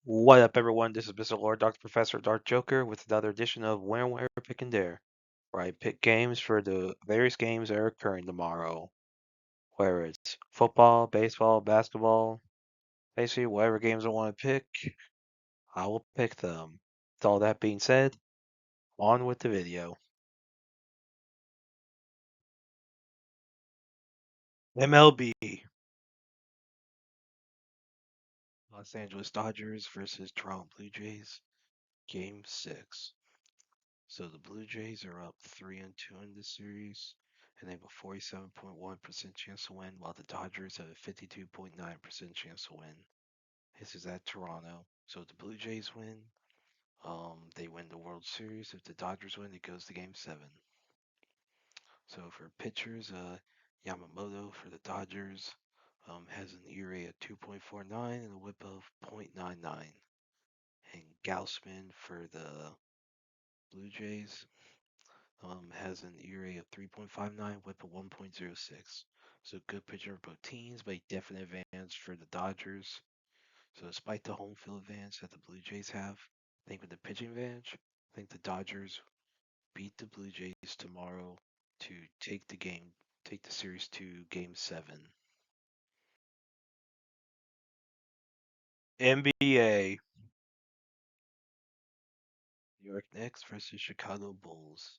What up, everyone? This is Mr. Lord, Dr. Professor, Dark Joker, with another edition of Where, Pick, and Dare, where I pick games for the various games that are occurring tomorrow. Whether it's football, baseball, basketball, basically whatever games I want to pick, I will pick them. With all that being said, on with the video. MLB, Los Angeles Dodgers versus Toronto Blue Jays, Game 6. So the Blue Jays are up 3-2 in this series, and they have a 47.1% chance to win, while the Dodgers have a 52.9% chance to win. This is at Toronto. So if the Blue Jays win, they win the World Series. If the Dodgers win, it goes to Game 7. So for pitchers, Yamamoto for the Dodgers has an ERA of 2.49 and a WHIP of .99, and Gaussman for the Blue Jays has an ERA of 3.59 with a 1.06. So good pitcher for both teams, but a definite advantage for the Dodgers. So despite the home field advantage that the Blue Jays have, I think with the pitching advantage, I think the Dodgers beat the Blue Jays tomorrow to take the series to Game 7. NBA, New York Knicks versus Chicago Bulls.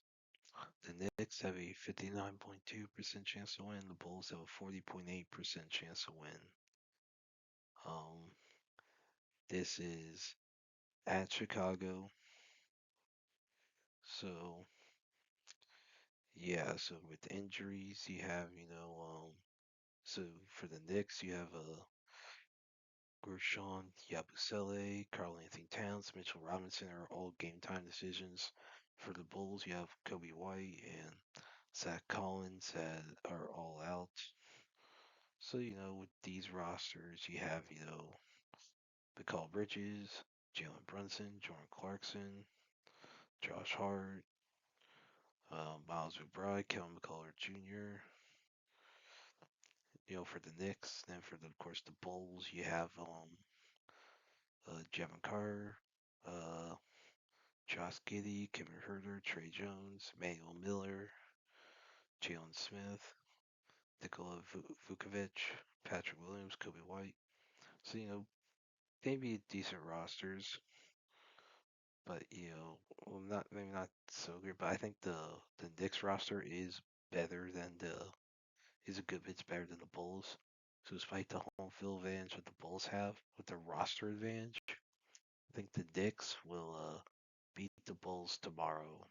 The Knicks have a 59.2% chance to win. The Bulls have a 40.8% chance to win. Um, this is at Chicago. So yeah, so with injuries, you have so for the Knicks, you have Gershon Yabusele, Karl Anthony Towns, Mitchell Robinson are all game time decisions. For the Bulls, you have Kobe White and Zach Collins that are all out. So with these rosters, you have Mikal Bridges, Jalen Brunson, Jordan Clarkson, Josh Hart, Miles McBride, Kevin McCullough Jr. For the Knicks. Then for of course the Bulls, you have Jevon Carter, uh, Josh Giddey, Kevin Herter, Trey Jones, Manuel Miller, Jalen Smith, Nikola Vukovic, Patrick Williams, Kobe White. So maybe decent rosters, but well, not maybe not so good. But I think the Knicks roster better than the is a good bit better than the Bulls. So despite the home field advantage that the Bulls have with the roster advantage, I think the Knicks will beat the Bulls tomorrow.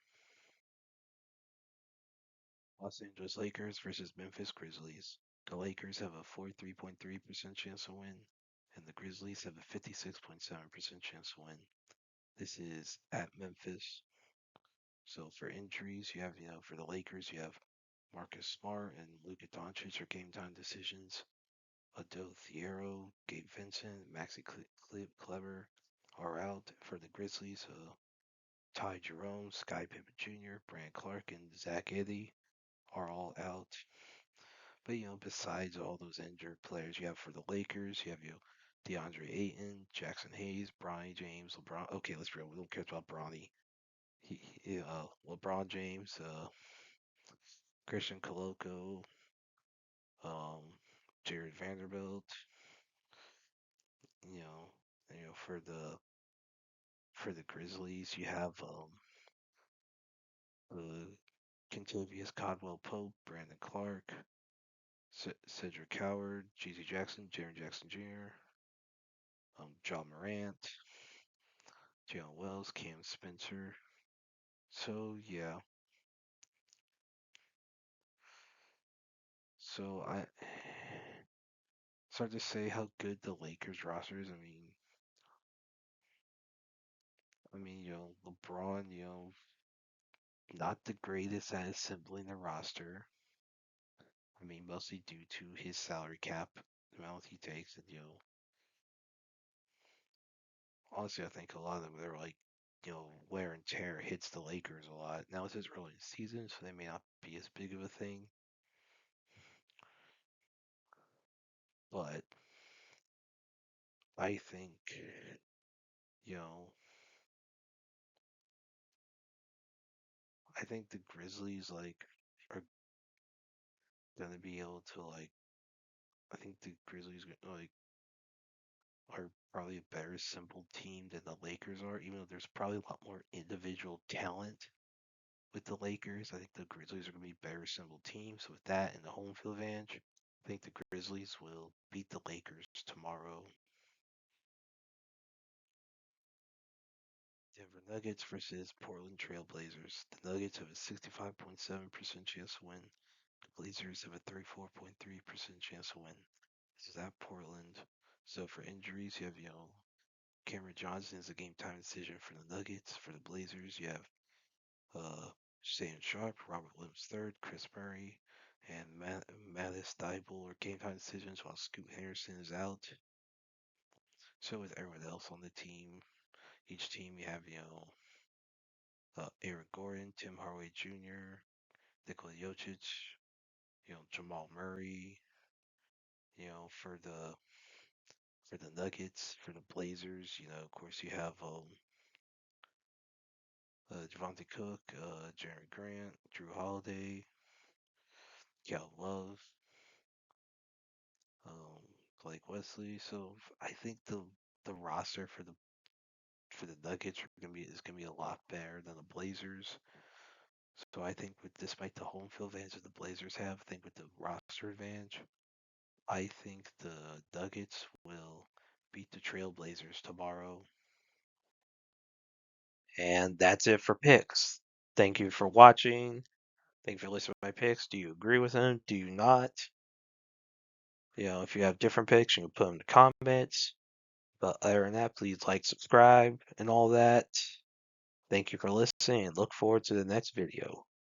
Los Angeles Lakers versus Memphis Grizzlies. The Lakers have a 43.3% chance to win, and the Grizzlies have a 56.7% chance to win. This is at Memphis. So for injuries, you have, for the Lakers, you have Marcus Smart and Luka Doncic are game time decisions. Adol Thiero, Gabe Vincent, Maxi Kleber are out. For the Grizzlies, Ty Jerome, Sky Pippen Jr., Brand Clark, and Zach Edey are all out. But besides all those injured players you have for the Lakers, you have DeAndre Ayton, Jackson Hayes, Bronny James, LeBron. Okay, let's be real. We don't care about Bronny. LeBron James, Christian Coloco, um, Jared Vanderbilt. You know, for the Grizzlies, you have uh, Kentavious Caldwell Pope, Brandon Clark, Cedric Howard, G.Z. Jackson, Jaren Jackson Jr., John Morant, Jalen Wells, Cam Spencer. So yeah, so it's hard to say how good the Lakers roster is. I mean, LeBron, not the greatest at assembling the roster. I mean, mostly due to his salary cap amount he takes, and honestly, I think a lot of them they're like, wear and tear hits the Lakers a lot. Now it's his early season, so they may not be as big of a thing, but I think you know, I think the Grizzlies are gonna be able to I think the Grizzlies are probably a better simple team than the Lakers are, even though there's probably a lot more individual talent with the Lakers. I think the Grizzlies are gonna be a better simple team. So with that and the home field advantage, I think the Grizzlies will beat the Lakers tomorrow. Denver Nuggets versus Portland Trail Blazers. The Nuggets have a 65.7% chance to win. The Blazers have a 34.3% chance to win. This is at Portland. So for injuries, you have, Cameron Johnson is a game time decision for the Nuggets. For the Blazers, you have Stan Sharp, Robert Williams III, Chris Murray, and Mattis Thybulle are game time decisions while Scoot Henderson is out. So with everyone else on the team, each team you have, Eric Gordon, Tim Hardaway Jr., Nikola Jokic, Jamal Murray, for the Nuggets, for the Blazers, of course you have Javante Cook, Jeremy Grant, Drew Holiday, Cal Love, um, Blake Wesley. So I think the roster for the Nuggets is gonna be a lot better than the Blazers. So I think despite the home field advantage that the Blazers have, I think with the roster advantage, I think the Nuggets will beat the Trailblazers tomorrow. And that's it for picks. Thank you for watching. Thank you for listening to my picks. Do you agree with them? Do you not? If you have different picks, you can put them in the comments. But other than that, please like, subscribe, and all that. Thank you for listening, and look forward to the next video.